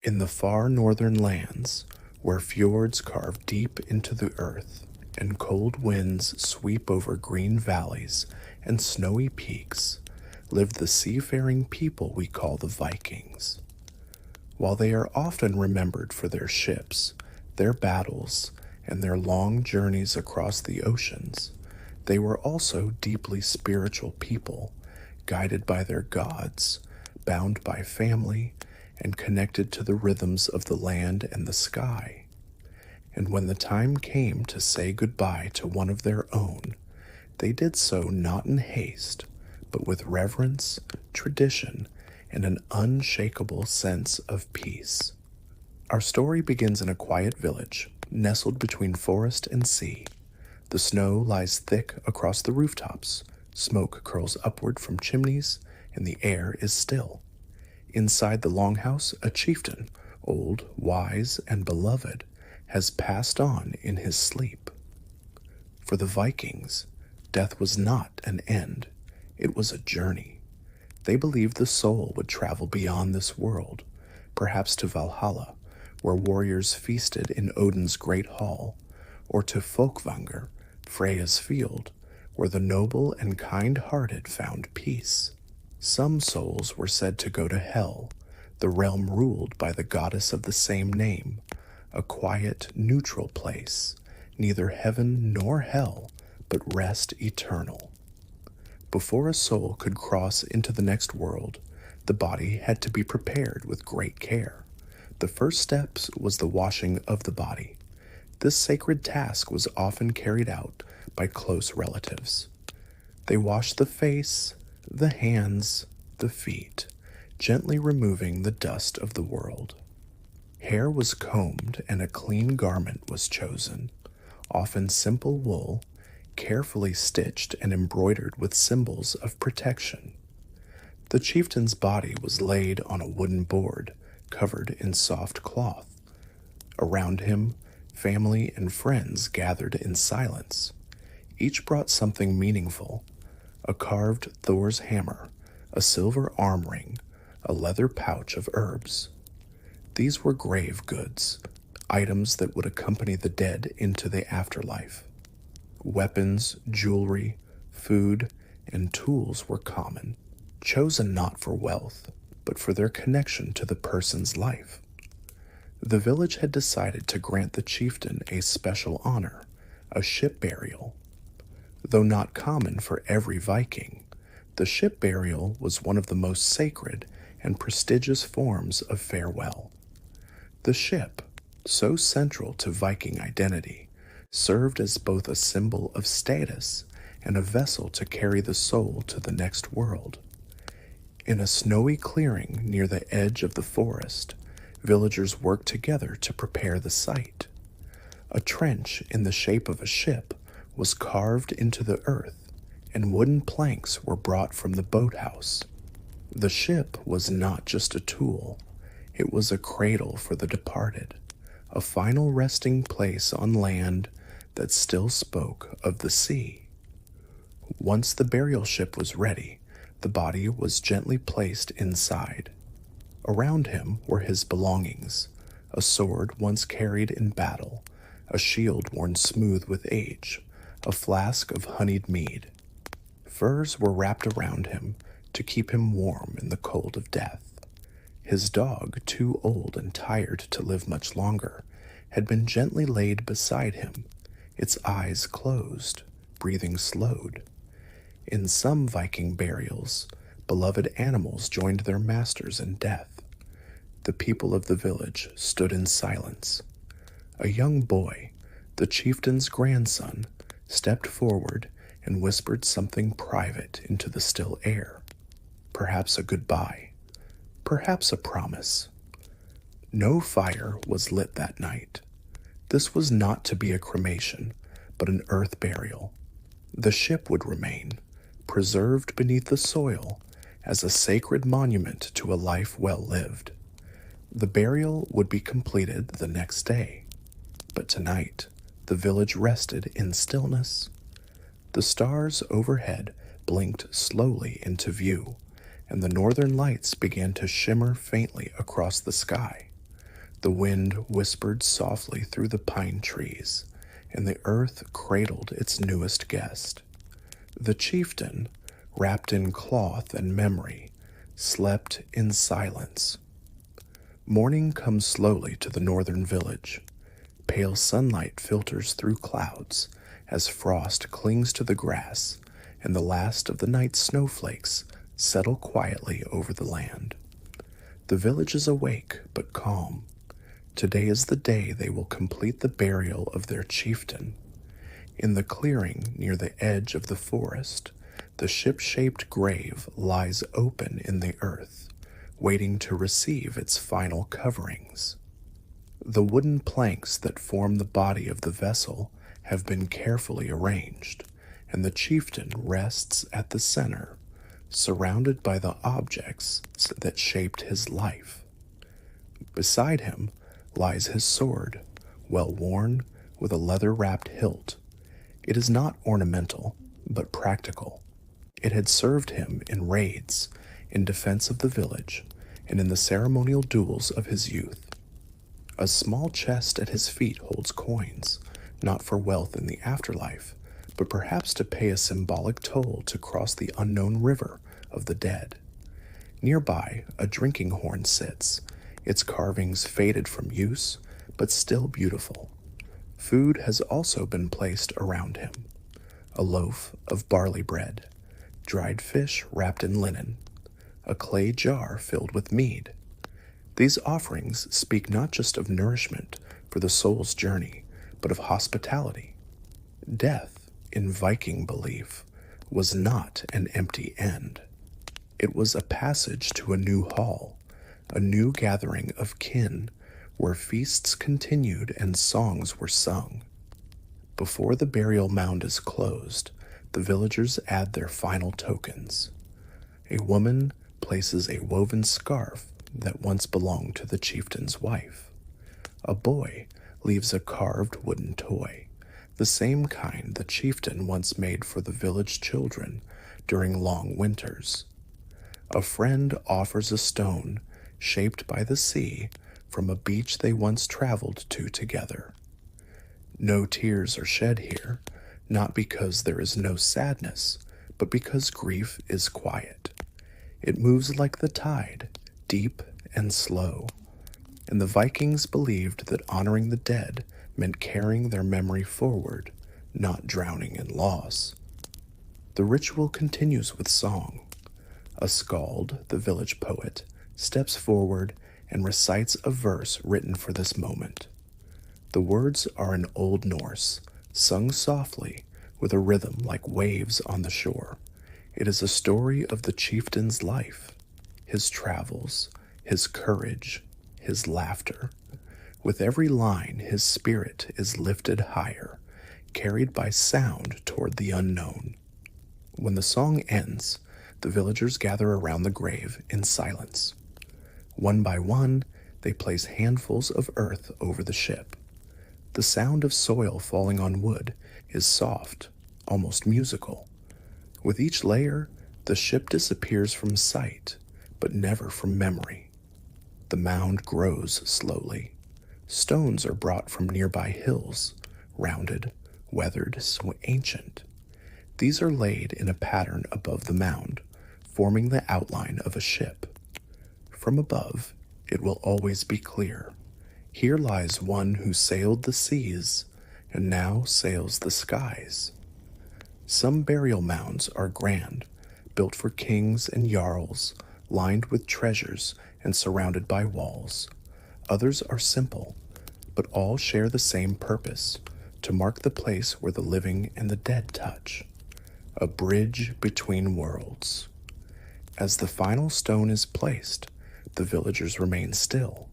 In the far northern lands, where fjords carve deep into the earth and cold winds sweep over green valleys and snowy peaks, lived the seafaring people we call the Vikings. While they are often remembered for their ships, their battles, and their long journeys across the oceans, they were also deeply spiritual people, guided by their gods, bound by family, and connected to the rhythms of the land and the sky. And when the time came to say goodbye to one of their own, they did so not in haste, but with reverence, tradition, and an unshakable sense of peace. Our story begins in a quiet village, nestled between forest and sea. The snow lies thick across the rooftops, smoke curls upward from chimneys, and the air is still. Inside the longhouse, a chieftain, old, wise, and beloved, has passed on in his sleep. For the Vikings, death was not an end, it was a journey. They believed the soul would travel beyond this world, perhaps to Valhalla, where warriors feasted in Odin's great hall, or to Folkvanger, Freya's field, where the noble and kind-hearted found peace. Some souls were said to go to Hell, the realm ruled by the goddess of the same name, a quiet, neutral place, neither heaven nor hell, but rest eternal. Before a soul could cross into the next world, the body had to be prepared with great care. The first steps was the washing of the body. This sacred task was often carried out by close relatives. They washed the face, the hands, the feet, gently removing the dust of the world. Hair was combed and a clean garment was chosen, often simple wool, carefully stitched and embroidered with symbols of protection. The chieftain's body was laid on a wooden board covered in soft cloth. Around him, family and friends gathered in silence. Each brought something meaningful: a carved Thor's hammer, a silver arm ring, a leather pouch of herbs. These were grave goods, items that would accompany the dead into the afterlife. Weapons, jewelry, food, and tools were common, chosen not for wealth, but for their connection to the person's life. The village had decided to grant the chieftain a special honor, a ship burial. Though not common for every Viking, the ship burial was one of the most sacred and prestigious forms of farewell. The ship, so central to Viking identity, served as both a symbol of status and a vessel to carry the soul to the next world. In a snowy clearing near the edge of the forest, villagers worked together to prepare the site. A trench in the shape of a ship was carved into the earth, and wooden planks were brought from the boathouse. The ship was not just a tool, it was a cradle for the departed, a final resting place on land that still spoke of the sea. Once the burial ship was ready, the body was gently placed inside. Around him were his belongings: a sword once carried in battle, a shield worn smooth with age, a flask of honeyed mead. Furs were wrapped around him to keep him warm in the cold of death. His dog, too old and tired to live much longer, had been gently laid beside him, its eyes closed, breathing slowed. In some Viking burials, beloved animals joined their masters in death. The people of the village stood in silence. A young boy, the chieftain's grandson, stepped forward and whispered something private into the still air. Perhaps a goodbye, perhaps a promise. No fire was lit that night. This was not to be a cremation, but an earth burial. The ship would remain, preserved beneath the soil, as a sacred monument to a life well lived. The burial would be completed the next day, but tonight the village rested in stillness. The stars overhead blinked slowly into view, and the northern lights began to shimmer faintly across the sky. The wind whispered softly through the pine trees, and the earth cradled its newest guest. The chieftain, wrapped in cloth and memory, slept in silence. Morning comes slowly to the northern village. Pale sunlight filters through clouds as frost clings to the grass, and the last of the night's snowflakes settle quietly over the land. The village is awake but calm. Today is the day they will complete the burial of their chieftain. In the clearing near the edge of the forest, the ship-shaped grave lies open in the earth, waiting to receive its final coverings. The wooden planks that form the body of the vessel have been carefully arranged, and the chieftain rests at the center, surrounded by the objects that shaped his life. Beside him lies his sword, well worn with a leather-wrapped hilt. It is not ornamental, but practical. It had served him in raids, in defense of the village, and in the ceremonial duels of his youth. A small chest at his feet holds coins, not for wealth in the afterlife, but perhaps to pay a symbolic toll to cross the unknown river of the dead. Nearby, a drinking horn sits, its carvings faded from use, but still beautiful. Food has also been placed around him. A loaf of barley bread, dried fish wrapped in linen, a clay jar filled with mead. These offerings speak not just of nourishment for the soul's journey, but of hospitality. Death, in Viking belief, was not an empty end. It was a passage to a new hall, a new gathering of kin, where feasts continued and songs were sung. Before the burial mound is closed, the villagers add their final tokens. A woman places a woven scarf that once belonged to the chieftain's wife. A boy leaves a carved wooden toy, the same kind the chieftain once made for the village children during long winters. A friend offers a stone shaped by the sea from a beach they once traveled to together. No tears are shed here, not because there is no sadness, but because grief is quiet. It moves like the tide, deep and slow. And the Vikings believed that honoring the dead meant carrying their memory forward, not drowning in loss. The ritual continues with song. A skald, the village poet, steps forward and recites a verse written for this moment. The words are in Old Norse, sung softly with a rhythm like waves on the shore. It is a story of the chieftain's life, his travels, his courage, his laughter. With every line, his spirit is lifted higher, carried by sound toward the unknown. When the song ends, the villagers gather around the grave in silence. One by one, they place handfuls of earth over the ship. The sound of soil falling on wood is soft, almost musical. With each layer, the ship disappears from sight, but never from memory. The mound grows slowly. Stones are brought from nearby hills, rounded, weathered, so ancient. These are laid in a pattern above the mound, forming the outline of a ship. From above, it will always be clear. Here lies one who sailed the seas and now sails the skies. Some burial mounds are grand, built for kings and jarls, lined with treasures and surrounded by walls. Others are simple, but all share the same purpose, to mark the place where the living and the dead touch. A bridge between worlds. As the final stone is placed, the villagers remain still.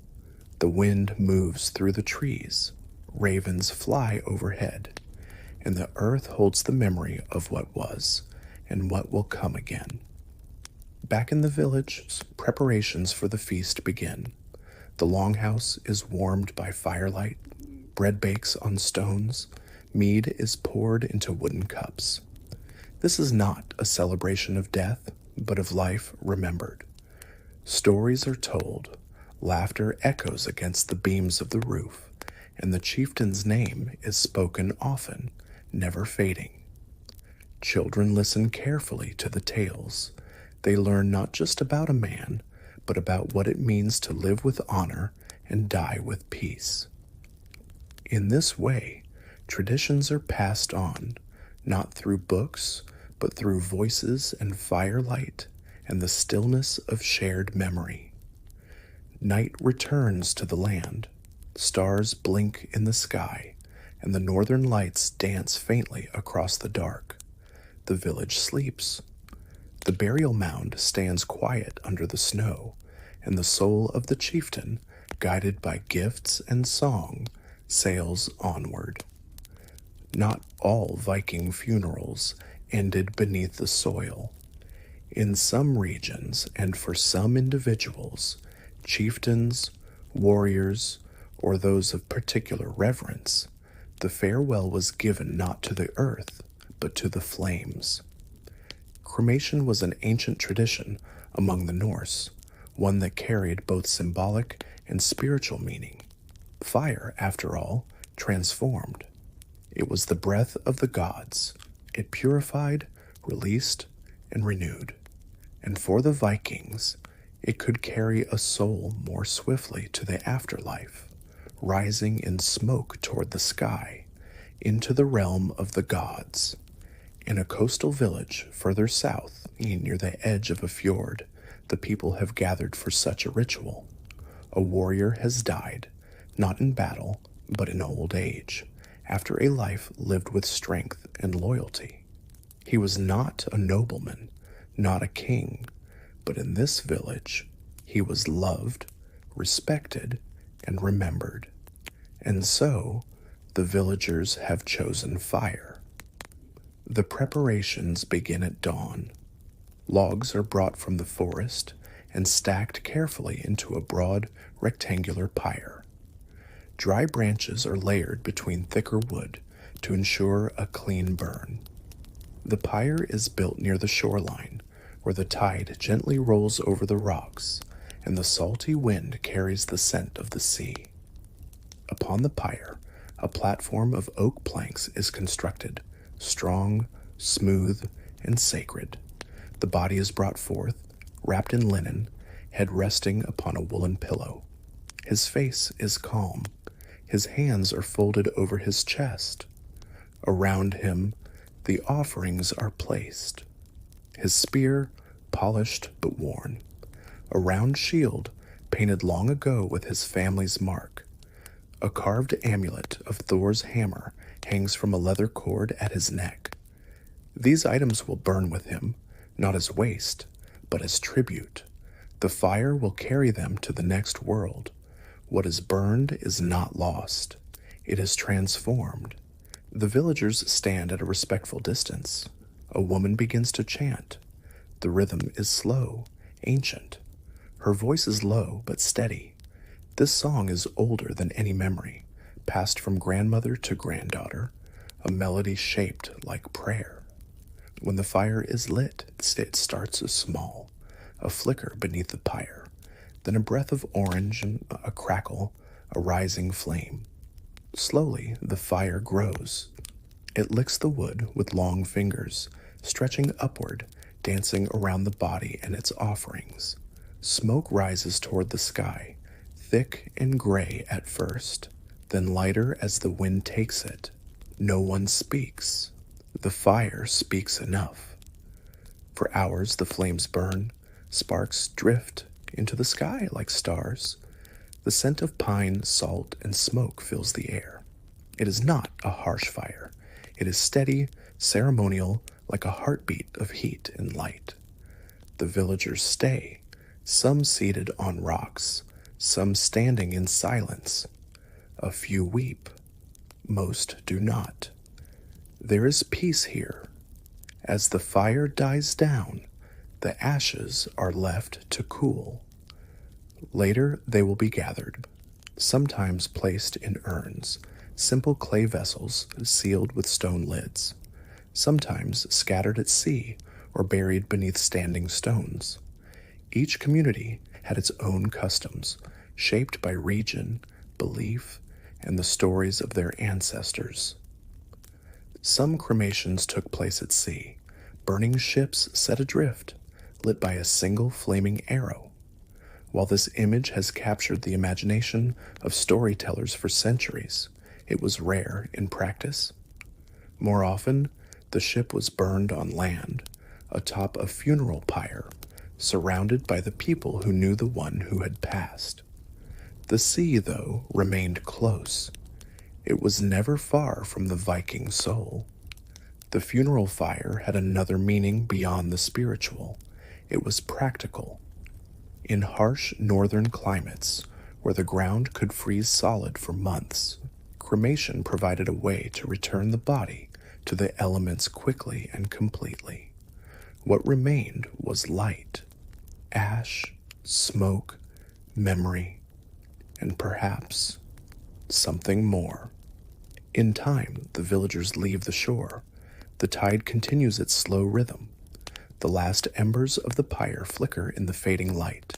The wind moves through the trees, ravens fly overhead, and the earth holds the memory of what was and what will come again. Back in the village, preparations for the feast begin. The longhouse is warmed by firelight, bread bakes on stones, mead is poured into wooden cups. This is not a celebration of death, but of life remembered. Stories are told, Laughter echoes against the beams of the roof, and the chieftain's name is spoken often, never fading. Children listen carefully to the tales. They learn not just about a man, but about what it means to live with honor and die with peace. In this way, traditions are passed on, not through books, but through voices and firelight and the stillness of shared memory. Night returns to the land. Stars blink in the sky, and the northern lights dance faintly across the dark. The village sleeps. The burial mound stands quiet under the snow, and the soul of the chieftain, guided by gifts and song, sails onward. Not all Viking funerals ended beneath the soil. In some regions, and for some individuals, chieftains, warriors, or those of particular reverence, the farewell was given not to the earth, but to the flames. Cremation was an ancient tradition among the Norse, one that carried both symbolic and spiritual meaning. Fire, after all, transformed. It was the breath of the gods. It purified, released, and renewed. And for the Vikings, it could carry a soul more swiftly to the afterlife, rising in smoke toward the sky, into the realm of the gods. In a coastal village further south, near the edge of a fjord, the people have gathered for such a ritual. A warrior has died, not in battle, but in old age, after a life lived with strength and loyalty. He was not a nobleman, not a king, but in this village, he was loved, respected, and remembered. And so, the villagers have chosen fire. The preparations begin at dawn. Logs are brought from the forest and stacked carefully into a broad, rectangular pyre. Dry branches are layered between thicker wood to ensure a clean burn. The pyre is built near the shoreline, where the tide gently rolls over the rocks, and the salty wind carries the scent of the sea. Upon the pyre, a platform of oak planks is constructed, strong, smooth, and sacred. The body is brought forth, wrapped in linen, head resting upon a woolen pillow. His face is calm. His hands are folded over his chest. Around him, the offerings are placed. His spear, polished but worn. A round shield, painted long ago with his family's mark. A carved amulet of Thor's hammer hangs from a leather cord at his neck. These items will burn with him, not as waste, but as tribute. The fire will carry them to the next world. What is burned is not lost. It is transformed. The villagers stand at a respectful distance. A woman begins to chant. The rhythm is slow, ancient. Her voice is low but steady. This song is older than any memory, passed from grandmother to granddaughter, a melody shaped like prayer. When the fire is lit, it starts as small, a flicker beneath the pyre, then a breath of orange and a crackle, a rising flame. Slowly, the fire grows. It licks the wood with long fingers, stretching upward, dancing around the body and its offerings. Smoke rises toward the sky, thick and gray at first, then lighter as the wind takes it. No one speaks. The fire speaks enough. For hours the flames burn, sparks drift into the sky like stars. The scent of pine, salt, and smoke fills the air. It is not a harsh fire. It is steady, ceremonial, like a heartbeat of heat and light. The villagers stay, some seated on rocks, some standing in silence. A few weep. Most do not. There is peace here. As the fire dies down, the ashes are left to cool. Later they will be gathered, sometimes placed in urns, simple clay vessels sealed with stone lids, sometimes scattered at sea or buried beneath standing stones. Each community had its own customs, shaped by region, belief, and the stories of their ancestors. Some cremations took place at sea, burning ships set adrift, lit by a single flaming arrow. While this image has captured the imagination of storytellers for centuries, it was rare in practice. More often, the ship was burned on land, atop a funeral pyre, surrounded by the people who knew the one who had passed. The sea, though, remained close. It was never far from the Viking soul. The funeral fire had another meaning beyond the spiritual. It was practical. In harsh northern climates, where the ground could freeze solid for months, cremation provided a way to return the body to the elements quickly and completely. What remained was light, ash, smoke, memory, and perhaps something more. In time, the villagers leave the shore. The tide continues its slow rhythm. The last embers of the pyre flicker in the fading light.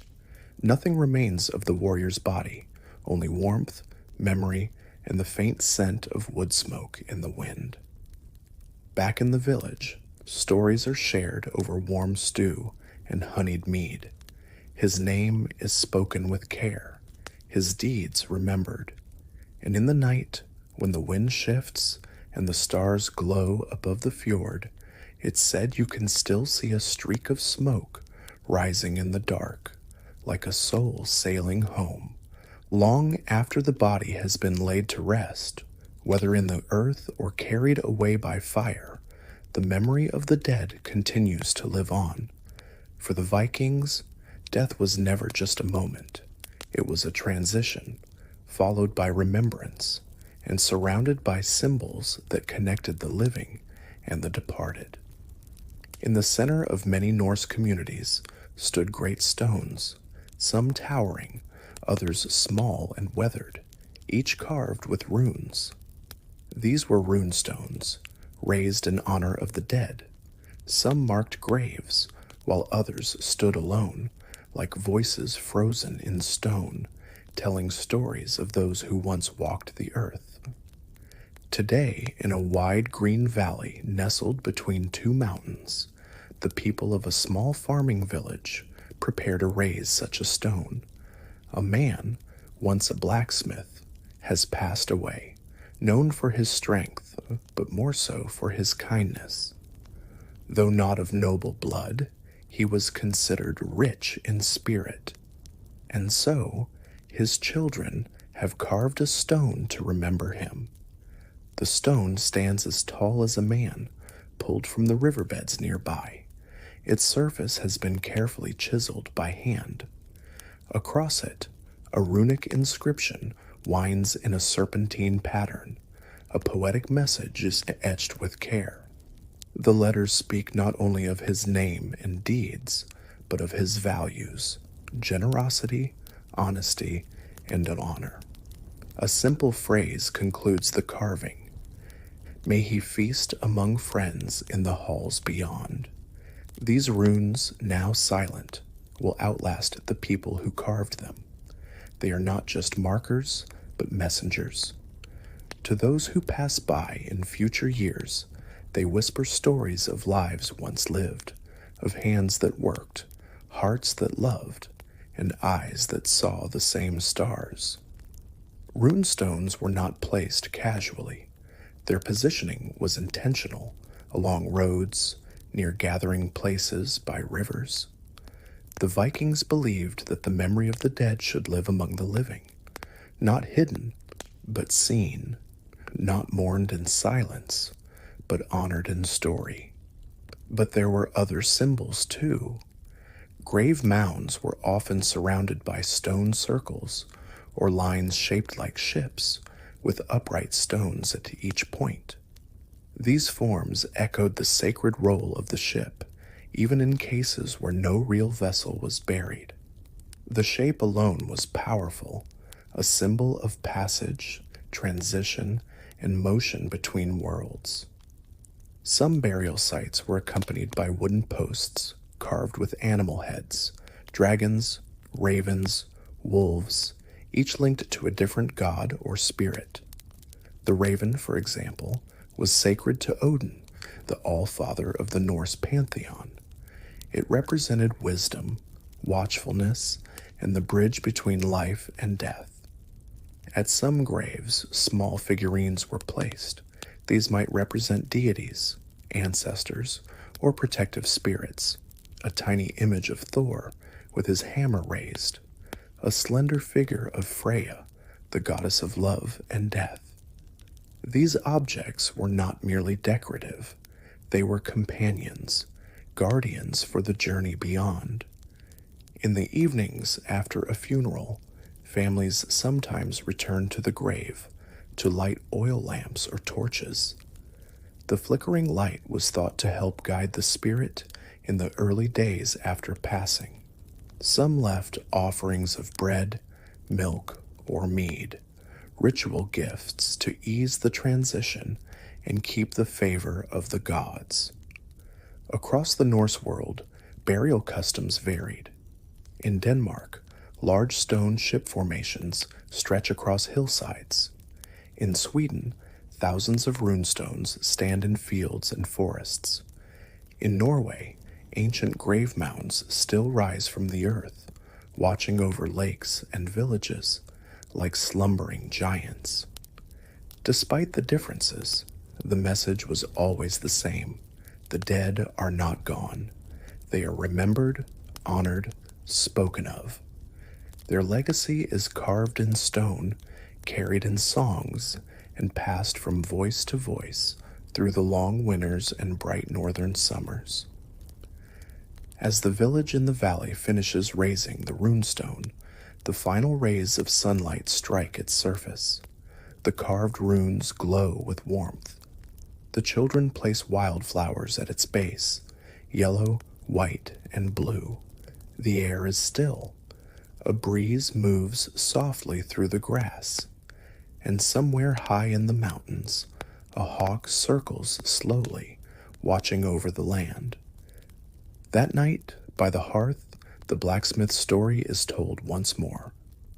Nothing remains of the warrior's body, only warmth, memory, and the faint scent of wood smoke in the wind. Back in the village, stories are shared over warm stew and honeyed mead. His name is spoken with care, his deeds remembered. And in the night, when the wind shifts and the stars glow above the fjord, it's said you can still see a streak of smoke rising in the dark, like a soul sailing home. Long after the body has been laid to rest, whether in the earth or carried away by fire, the memory of the dead continues to live on. For the Vikings, death was never just a moment. It was a transition, followed by remembrance, and surrounded by symbols that connected the living and the departed. In the center of many Norse communities stood great stones, some towering, others small and weathered, each carved with runes. These were rune stones, raised in honor of the dead. Some marked graves, while others stood alone, like voices frozen in stone, telling stories of those who once walked the earth. Today, in a wide green valley nestled between two mountains, the people of a small farming village prepare to raise such a stone. A man, once a blacksmith, has passed away, known for his strength, but more so for his kindness. Though not of noble blood, he was considered rich in spirit, and so his children have carved a stone to remember him. The stone stands as tall as a man, pulled from the riverbeds nearby. Its surface has been carefully chiseled by hand. Across it, a runic inscription winds in a serpentine pattern. A poetic message is etched with care. The letters speak not only of his name and deeds, but of his values, generosity, honesty, and honor. A simple phrase concludes the carving. May he feast among friends in the halls beyond. These runes, now silent, will outlast the people who carved them. They are not just markers, but messengers. To those who pass by in future years, they whisper stories of lives once lived, of hands that worked, hearts that loved, and eyes that saw the same stars. Runestones were not placed casually. Their positioning was intentional, along roads, near gathering places by rivers. The Vikings believed that the memory of the dead should live among the living, not hidden, but seen, not mourned in silence, but honored in story. But there were other symbols too. Grave mounds were often surrounded by stone circles, or lines shaped like ships, with upright stones at each point. These forms echoed the sacred role of the ship, even in cases where no real vessel was buried. The shape alone was powerful, a symbol of passage, transition, and motion between worlds. Some burial sites were accompanied by wooden posts carved with animal heads, dragons, ravens, wolves, each linked to a different god or spirit. The raven, for example, was sacred to Odin, the All-Father of the Norse pantheon. It represented wisdom, watchfulness, and the bridge between life and death. At some graves, small figurines were placed. These might represent deities, ancestors, or protective spirits. A tiny image of Thor with his hammer raised, a slender figure of Freya, the goddess of love and death. These objects were not merely decorative, they were companions, guardians for the journey beyond. In the evenings after a funeral, families sometimes returned to the grave to light oil lamps or torches. The flickering light was thought to help guide the spirit in the early days after passing. Some left offerings of bread, milk, or mead, ritual gifts to ease the transition and keep the favor of the gods. Across the Norse world, burial customs varied. In Denmark, large stone ship formations stretch across hillsides. In Sweden, thousands of runestones stand in fields and forests. In Norway, ancient grave mounds still rise from the earth, watching over lakes and villages like slumbering giants. Despite the differences, the message was always the same. The dead are not gone. They are remembered, honored, spoken of. Their legacy is carved in stone, carried in songs, and passed from voice to voice through the long winters and bright northern summers. As the village in the valley finishes raising the runestone, the final rays of sunlight strike its surface. The carved runes glow with warmth. The children place wildflowers at its base, yellow, white, and blue. The air is still. A breeze moves softly through the grass, and somewhere high in the mountains, a hawk circles slowly, watching over the land. That night, by the hearth, the blacksmith's story is told once more,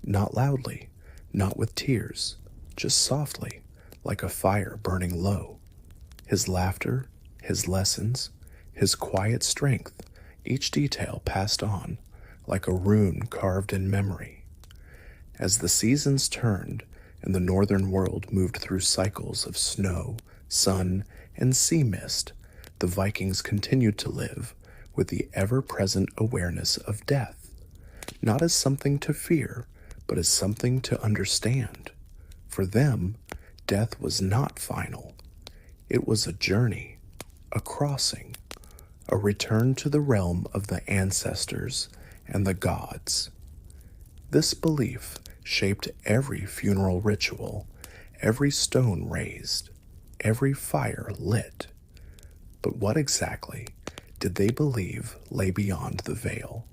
not loudly, not with tears, just softly, like a fire burning low. His laughter, his lessons, his quiet strength, each detail passed on, like a rune carved in memory. As the seasons turned and the northern world moved through cycles of snow, sun, and sea mist, the Vikings continued to live with the ever-present awareness of death, not as something to fear, but as something to understand. For them, death was not final. It was a journey, a crossing, a return to the realm of the ancestors and the gods. This belief shaped every funeral ritual, every stone raised, every fire lit. But what exactly did they believe lay beyond the veil?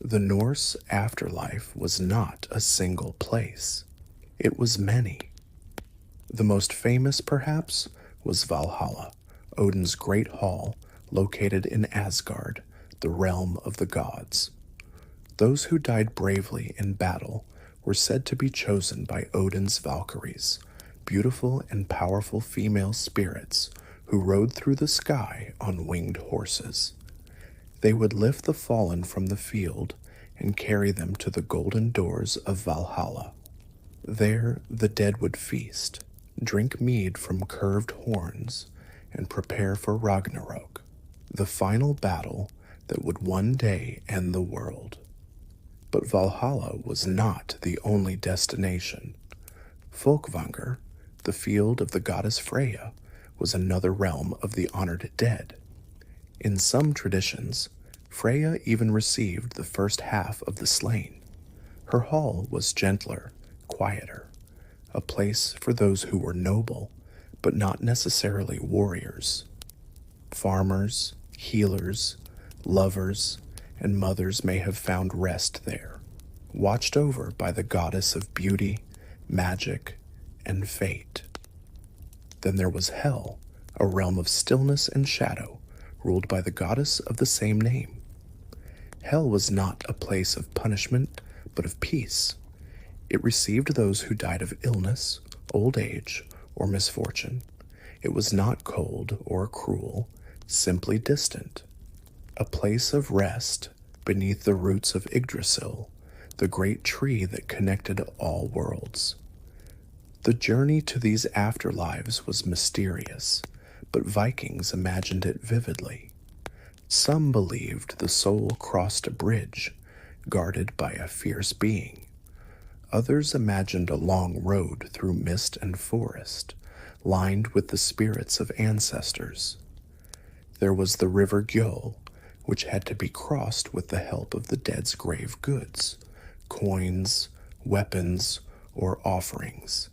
The Norse afterlife was not a single place. It was many. The most famous, perhaps, was Valhalla, Odin's great hall located in Asgard, the realm of the gods. Those who died bravely in battle were said to be chosen by Odin's Valkyries, beautiful and powerful female spirits who rode through the sky on winged horses. They would lift the fallen from the field and carry them to the golden doors of Valhalla. There the dead would feast, drink mead from curved horns, and prepare for Ragnarok, the final battle that would one day end the world. But Valhalla was not the only destination. Folkvanger, the field of the goddess Freya, was another realm of the honored dead. In some traditions, Freya even received the first half of the slain. Her hall was gentler, quieter, a place for those who were noble, but not necessarily warriors. Farmers, healers, lovers, and mothers may have found rest there, watched over by the goddess of beauty, magic, and fate. Then there was Hell, a realm of stillness and shadow, ruled by the goddess of the same name. Hell was not a place of punishment, but of peace. It received those who died of illness, old age, or misfortune. It was not cold or cruel, simply distant. A place of rest beneath the roots of Yggdrasil, the great tree that connected all worlds. The journey to these afterlives was mysterious, but Vikings imagined it vividly. Some believed the soul crossed a bridge, guarded by a fierce being. Others imagined a long road through mist and forest, lined with the spirits of ancestors. There was the river Gjöll, which had to be crossed with the help of the dead's grave goods, coins, weapons, or offerings.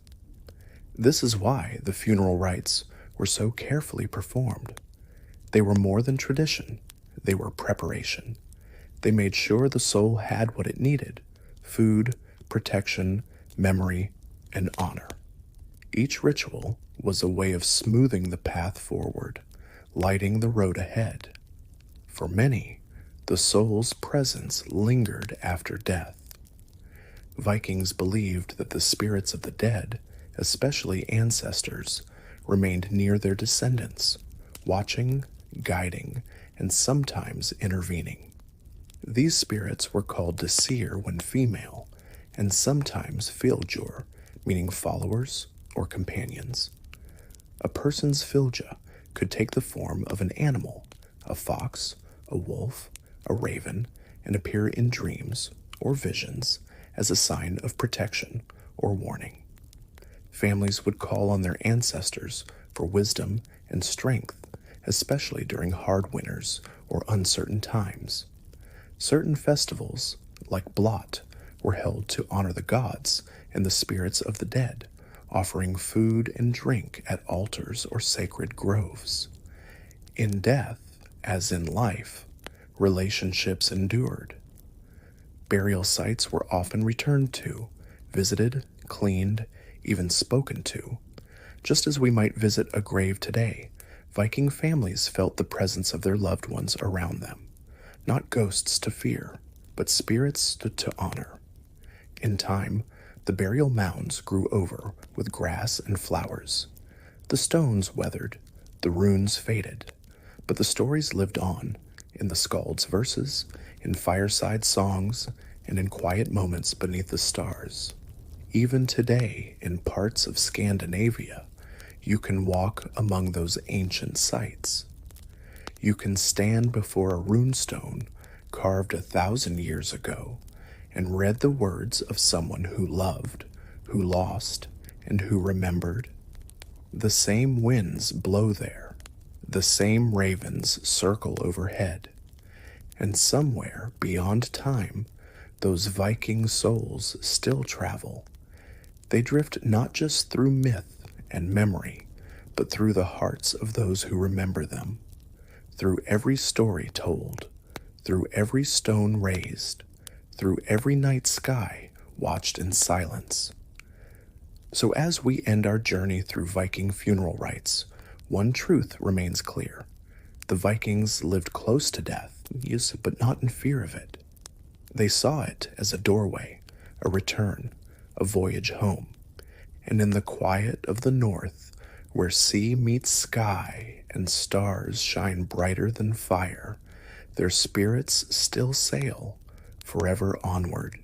This is why the funeral rites were so carefully performed. They were more than tradition, they were preparation. They made sure the soul had what it needed: food, protection, memory, and honor. Each ritual was a way of smoothing the path forward, lighting the road ahead. For many, the soul's presence lingered after death. Vikings believed that the spirits of the dead, especially ancestors, remained near their descendants, watching, guiding, and sometimes intervening. These spirits were called Disir when female, and sometimes Fjords, meaning followers or companions. A person's Fylgja could take the form of an animal, a fox, a wolf, a raven, and appear in dreams or visions as a sign of protection or warning. Families would call on their ancestors for wisdom and strength, especially during hard winters or uncertain times. Certain festivals, like Blot, were held to honor the gods and the spirits of the dead, offering food and drink at altars or sacred groves. In death, as in life, relationships endured. Burial sites were often returned to, visited, cleaned, even spoken to. Just as we might visit a grave today, Viking families felt the presence of their loved ones around them. Not ghosts to fear, but spirits to honor. In time, the burial mounds grew over with grass and flowers. The stones weathered, the runes faded, but the stories lived on, in the skald's verses, in fireside songs, and in quiet moments beneath the stars. Even today, in parts of Scandinavia, you can walk among those ancient sites. You can stand before a runestone carved 1,000 years ago and read the words of someone who loved, who lost, and who remembered. The same winds blow there, the same ravens circle overhead, and somewhere beyond time, those Viking souls still travel. They drift not just through myth and memory, but through the hearts of those who remember them, through every story told, through every stone raised, through every night sky watched in silence. So as we end our journey through Viking funeral rites, one truth remains clear. The Vikings lived close to death, yes, but not in fear of it. They saw it as a doorway, a return, a voyage home. And in the quiet of the north, where sea meets sky and stars shine brighter than fire, their spirits still sail, forever onward.